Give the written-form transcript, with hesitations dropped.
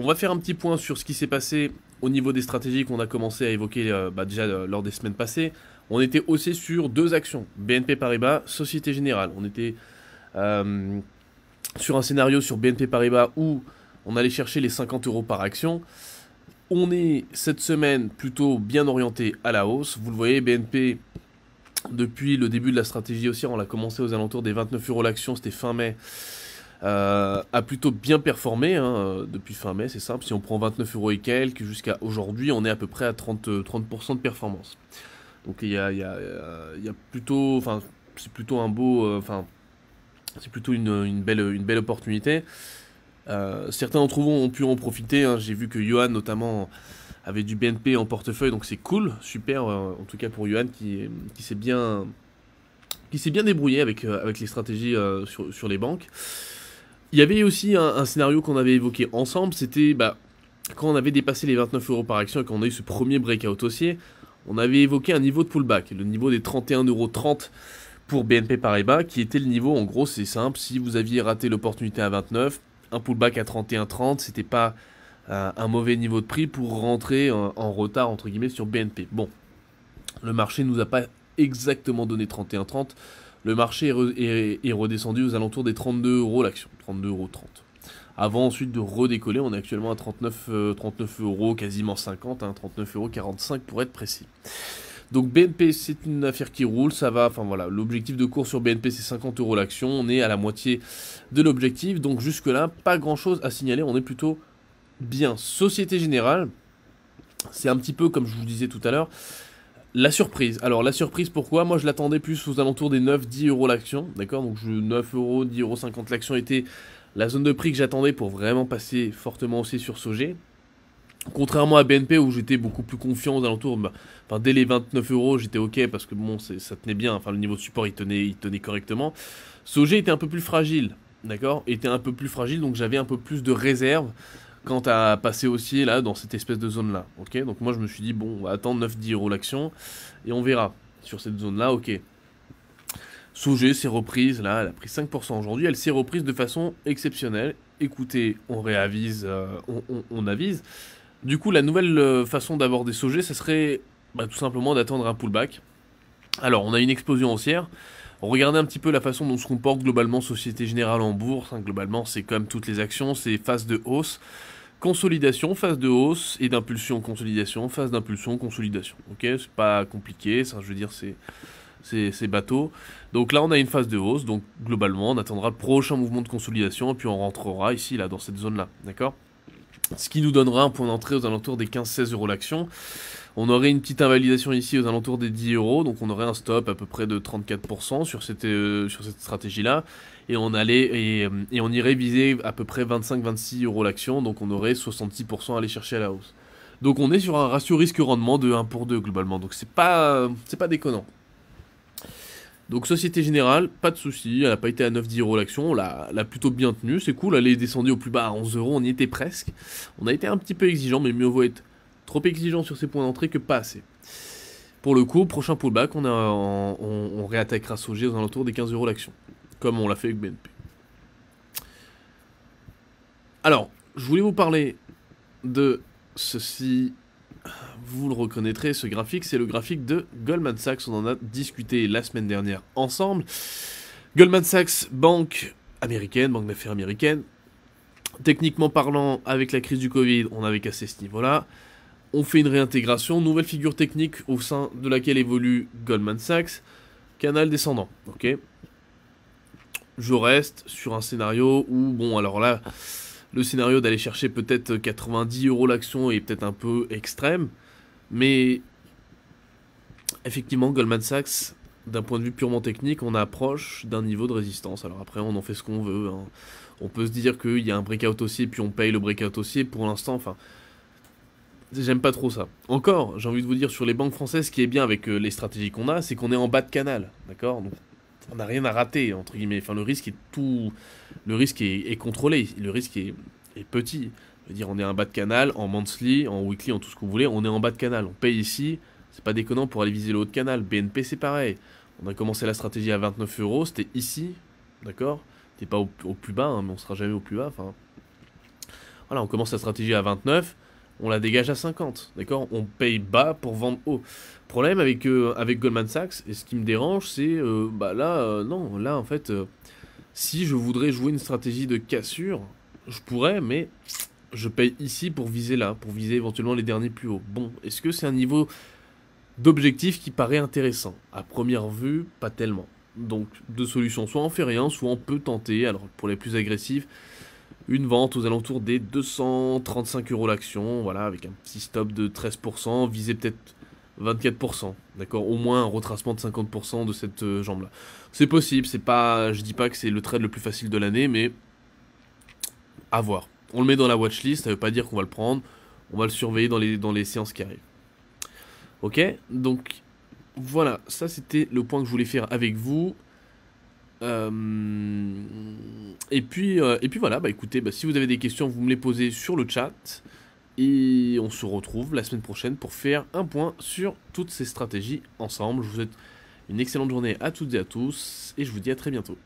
on va faire un petit point sur ce qui s'est passé au niveau des stratégies qu'on a commencé à évoquer déjà lors des semaines passées. On était haussé sur deux actions, BNP Paribas, Société Générale. On était sur un scénario sur BNP Paribas où on allait chercher les 50 euros par action. On est cette semaine plutôt bien orienté à la hausse. Vous le voyez, BNP, depuis le début de la stratégie haussière, on l'a commencé aux alentours des 29 euros l'action, c'était fin mai. A plutôt bien performé depuis fin mai, c'est simple. Si on prend 29 euros et quelques jusqu'à aujourd'hui, on est à peu près à 30% de performance. Donc il y a plutôt, enfin c'est plutôt un beau, c'est plutôt une belle opportunité. Certains d'entre vous ont pu en profiter. J'ai vu que Johan notamment avait du BNP en portefeuille, donc c'est cool, super. En tout cas pour Johan qui s'est bien débrouillé avec les stratégies sur les banques. Il y avait aussi un scénario qu'on avait évoqué ensemble, c'était quand on avait dépassé les 29 euros par action et qu'on a eu ce premier breakout haussier, on avait évoqué un niveau de pullback, le niveau des 31,30 € pour BNP Paribas, qui était le niveau, en gros c'est simple, si vous aviez raté l'opportunité à 29, un pullback à 31,30, c'était pas un mauvais niveau de prix pour rentrer en retard entre guillemets sur BNP. Bon, le marché nous a pas exactement donné 31,30. Le marché est redescendu aux alentours des 32 euros l'action, 32,30 €. Avant ensuite de redécoller, on est actuellement à 39 euros, quasiment 50, 39,45 € pour être précis. Donc BNP, c'est une affaire qui roule, ça va, enfin voilà, l'objectif de cours sur BNP c'est 50 euros l'action, on est à la moitié de l'objectif, donc jusque là, pas grand chose à signaler, on est plutôt bien. Société Générale, c'est un petit peu comme je vous le disais tout à l'heure, la surprise. Alors la surprise pourquoi? Moi je l'attendais plus aux alentours des 9-10 euros l'action, d'accord? Donc 9 euros, 10,50 € l'action était la zone de prix que j'attendais pour vraiment passer fortement aussi sur Sogé. Contrairement à BNP où j'étais beaucoup plus confiant aux alentours, dès les 29 euros j'étais ok parce que bon ça tenait bien, enfin le niveau de support il tenait correctement. Sogé était un peu plus fragile, d'accord? Était un peu plus fragile donc j'avais un peu plus de réserve quant à passer aussi là dans cette espèce de zone là, ok? Donc moi je me suis dit bon on va attendre 9-10 euros l'action et on verra sur cette zone là, ok. Sogé s'est reprise là, elle a pris 5% aujourd'hui, elle s'est reprise de façon exceptionnelle. Écoutez, on réavise, on avise. Du coup la nouvelle façon d'aborder Sogé ça serait tout simplement d'attendre un pullback. Alors on a une explosion haussière. Regardez un petit peu la façon dont se comporte globalement Société Générale en bourse. Globalement, c'est comme toutes les actions, c'est phase de hausse, consolidation, phase de hausse, et d'impulsion, consolidation, phase d'impulsion, consolidation. Ok, c'est pas compliqué, ça, je veux dire, c'est bateau. Donc là, on a une phase de hausse, donc globalement, on attendra le prochain mouvement de consolidation, et puis on rentrera ici, là, dans cette zone-là, d'accord? Ce qui nous donnera un point d'entrée aux alentours des 15-16 euros l'action. On aurait une petite invalidation ici aux alentours des 10 euros, donc on aurait un stop à peu près de 34% sur cette stratégie-là, et on irait viser à peu près 25-26 euros l'action, donc on aurait 66% à aller chercher à la hausse. Donc on est sur un ratio risque-rendement de 1 pour 2 globalement, donc c'est pas déconnant. Donc Société Générale, pas de souci, elle n'a pas été à 9-10 euros l'action, on l'a plutôt bien tenue, c'est cool, elle est descendue au plus bas à 11 euros, on y était presque. On a été un petit peu exigeant, mais mieux vaut être trop exigeant sur ses points d'entrée que pas assez. Pour le coup, prochain pullback, on réattaquera Sogé aux alentours des 15 euros l'action, comme on l'a fait avec BNP. Alors, je voulais vous parler de ceci. Vous le reconnaîtrez, ce graphique, c'est le graphique de Goldman Sachs. On en a discuté la semaine dernière ensemble. Goldman Sachs, banque américaine, banque d'affaires américaine. Techniquement parlant, avec la crise du Covid, on avait cassé ce niveau-là. On fait une réintégration, nouvelle figure technique au sein de laquelle évolue Goldman Sachs. Canal descendant, ok? Je reste sur un scénario où, bon, alors là, le scénario d'aller chercher peut-être 90 euros l'action est peut-être un peu extrême. Mais effectivement, Goldman Sachs, d'un point de vue purement technique, on approche d'un niveau de résistance. Alors après, on en fait ce qu'on veut. On peut se dire qu'il y a un breakout haussier, puis on paye le breakout haussier. Pour l'instant, j'aime pas trop ça. Encore, j'ai envie de vous dire, sur les banques françaises, ce qui est bien avec les stratégies qu'on a, c'est qu'on est en bas de canal. D'accord? Donc, on n'a rien à rater, entre guillemets. Le risque est contrôlé. Le risque est petit. Je veux dire, on est en bas de canal, en monthly, en weekly, en tout ce que vous voulez, on est en bas de canal. On paye ici, c'est pas déconnant pour aller viser le haut de canal. BNP, c'est pareil. On a commencé la stratégie à 29 euros, c'était ici, d'accord? C'était pas au plus bas, mais on sera jamais au plus bas. Voilà, on commence la stratégie à 29, on la dégage à 50, d'accord? On paye bas pour vendre haut. Problème avec Goldman Sachs, et ce qui me dérange, c'est, bah là, non, là, en fait, si je voudrais jouer une stratégie de cassure, je pourrais, mais je paye ici pour viser là, pour viser éventuellement les derniers plus hauts. Bon, est-ce que c'est un niveau d'objectif qui paraît intéressant? À première vue, pas tellement. Donc, deux solutions, soit on fait rien, soit on peut tenter, alors pour les plus agressifs, une vente aux alentours des 235 euros l'action, voilà, avec un petit stop de 13%, viser peut-être 24%, d'accord, au moins un retracement de 50% de cette jambe-là. C'est possible, c'est pas, je dis pas que c'est le trade le plus facile de l'année, mais à voir. On le met dans la watchlist, ça veut pas dire qu'on va le prendre, on va le surveiller dans les séances qui arrivent. Ok, donc voilà, ça c'était le point que je voulais faire avec vous. Et puis voilà, bah écoutez, bah, si vous avez des questions, vous me les posez sur le chat. Et on se retrouve la semaine prochaine pour faire un point sur toutes ces stratégies ensemble. Je vous souhaite une excellente journée à toutes et à tous. Et je vous dis à très bientôt.